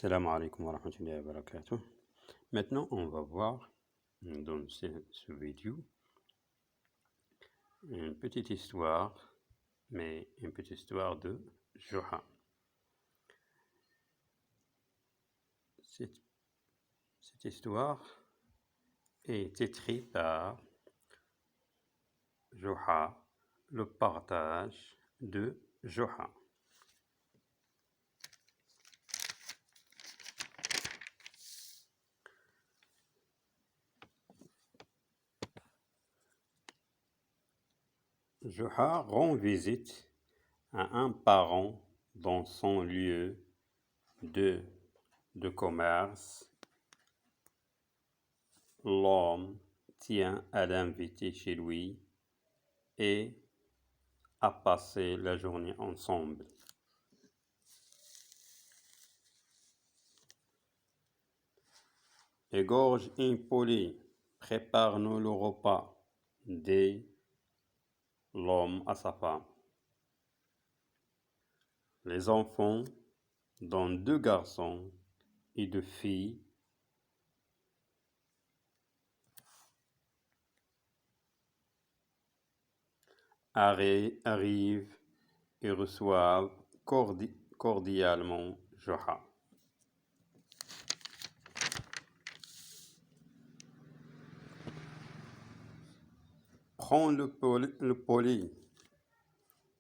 Salam alaikum wa rahmatullahi wa barakatuh. Maintenant, on va voir dans ce vidéo une petite histoire, mais une petite histoire de Juha. Cette histoire est écrite par Juha, le partage de Juha. Juha rend visite à un parent dans son lieu de commerce. L'homme tient à l'inviter chez lui et à passer la journée ensemble. Égorge impoli, prépare-nous le repas, dit l'homme à sa femme. Les enfants, dont 2 garçons et 2 filles, arrivent et reçoivent cordialement Juha. Prends le poli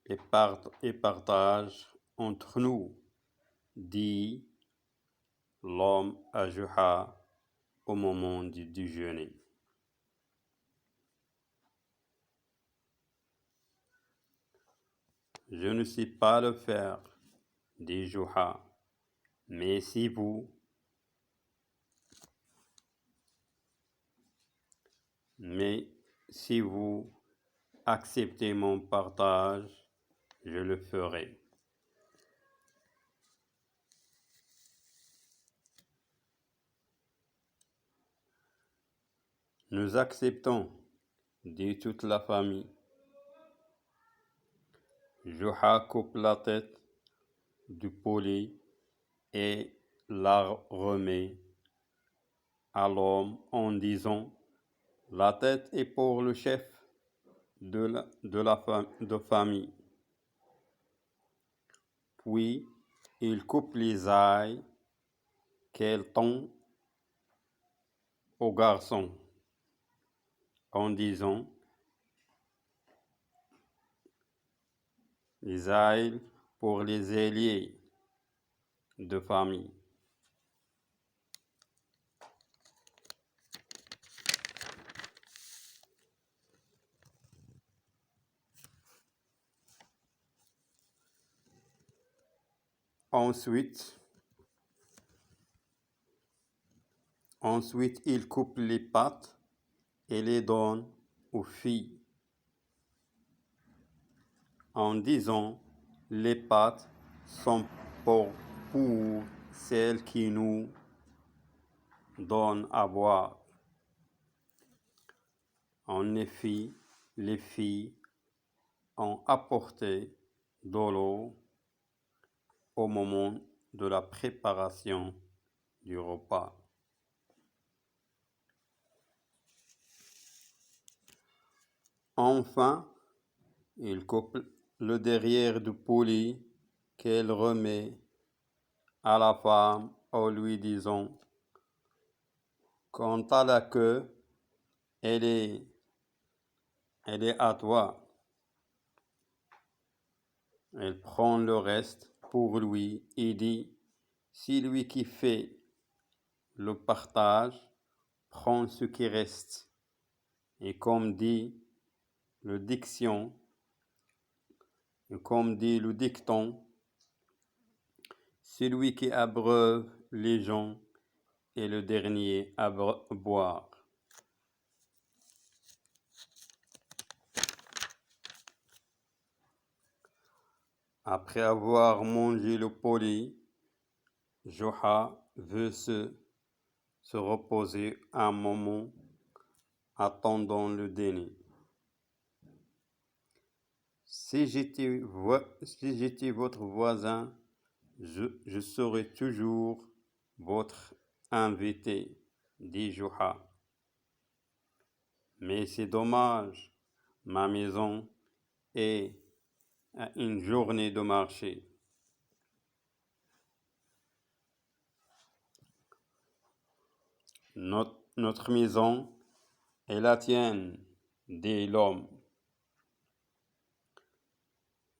et partage entre nous, dit l'homme à Juha au moment du déjeuner. Je ne sais pas le faire, dit Juha, mais si vous acceptez mon partage, je le ferai. Nous acceptons, dit toute la famille. Juha coupe la tête du poli et la remet à l'homme en disant: la tête est pour le chef de famille. Puis il coupe les ailes qu'elle tend au garçon en disant: les ailes pour les ailiers de famille. Ensuite, il coupe les pattes et les donne aux filles en disant: les pattes sont pour celles qui nous donnent à boire. En effet, les filles ont apporté de l'eau au moment de la préparation du repas. Enfin, il coupe le derrière du poli qu'elle remet à la femme en lui disant: quant à la queue, elle est à toi. Elle prend le reste pour lui et dit: c'est lui qui fait le partage, prend ce qui reste. Et comme dit le dicton, celui qui abreuve les gens est le dernier à boire. Après avoir mangé le poli, Juha veut se reposer un moment attendant le dîner. Si j'étais votre voisin, je serais toujours votre invité, dit Juha. Mais c'est dommage, ma maison est à une journée de marché. Notre maison est la tienne, dit l'homme.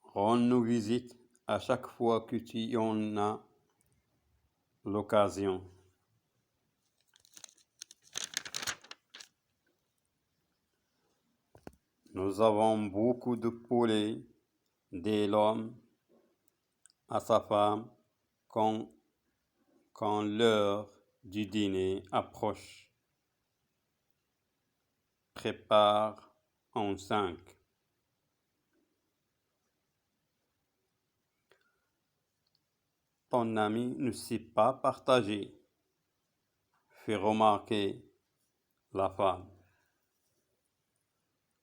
Rends-nous visite à chaque fois que tu en as l'occasion. Nous avons beaucoup de poulets, dit l'homme à sa femme quand l'heure du dîner approche. Prépare en 5. Ton ami ne sait pas partager, fait remarquer la femme.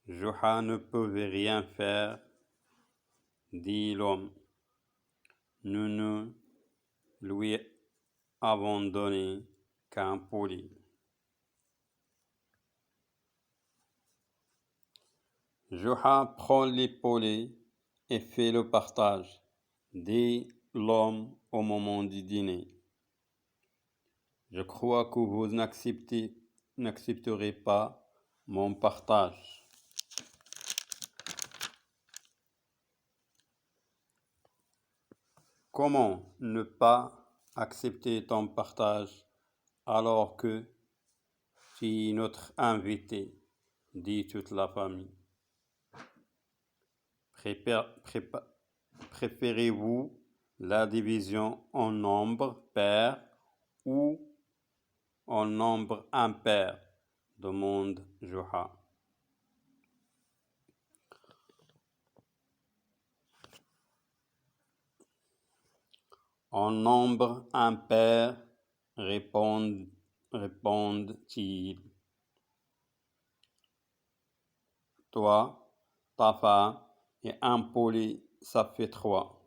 Juha ne pouvait rien faire, dit l'homme. Nous ne lui avons donné qu'un poulet. Juha prend les poulets et fait le partage, dit l'homme au moment du dîner. Je crois que vous n'accepterez pas mon partage. Comment ne pas accepter ton partage alors que tu es notre invité, dit toute la famille. Préférez-vous la division en nombre pair ou en nombre impair, demande Juha. En nombre impair, répondent-ils. Toi, ta femme et un poulet, ça fait 3,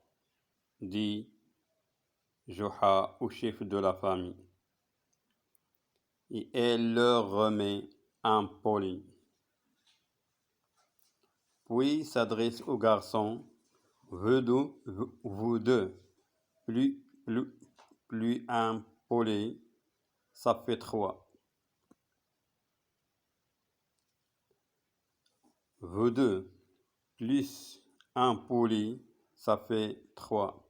dit Juha au chef de la famille. Et elle leur remet un poulet. Puis s'adresse au garçon. Vous deux, plus un poulet, ça fait 3. Vous deux, plus un poulet, ça fait 3.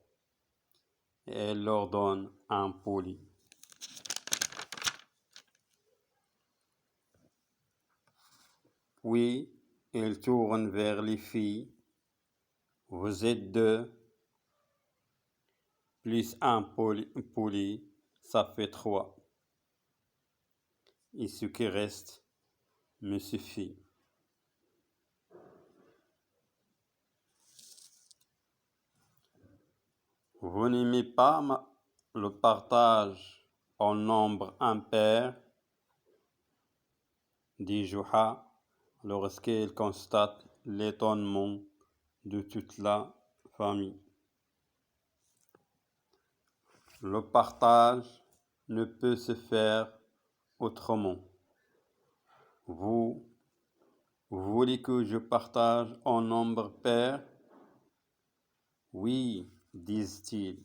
Et elle leur donne un poulet. Puis, elle tourne vers les filles. Vous êtes 2, plus un poulet, ça fait 3. Et ce qui reste me suffit. Vous n'aimez pas le partage en nombre impair, dit Juha lorsqu'elle constate l'étonnement de toute la famille. Le partage ne peut se faire autrement. Vous voulez que je partage en nombre pair? Oui, disent-ils.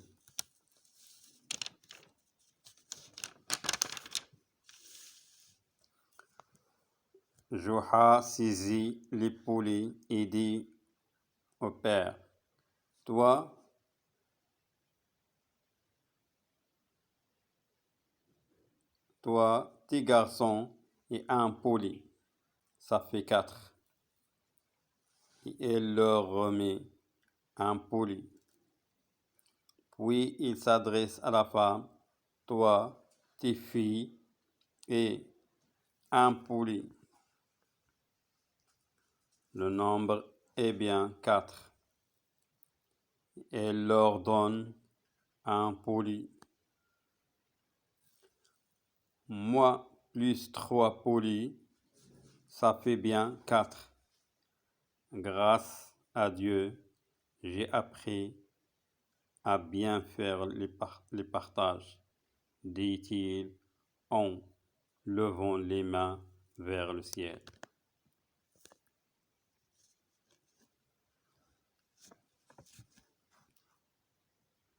Juha saisit les poulets et dit au père, toi, tes garçons et un poulet, ça fait 4. Et elle leur remet un poulet. Puis il s'adresse à la femme, toi, tes filles et un poulet. Le nombre est bien 4. Elle leur donne un poulet. Moi, plus 3 poulets, ça fait bien 4. Grâce à Dieu, j'ai appris à bien faire les partages, dit-il en levant les mains vers le ciel.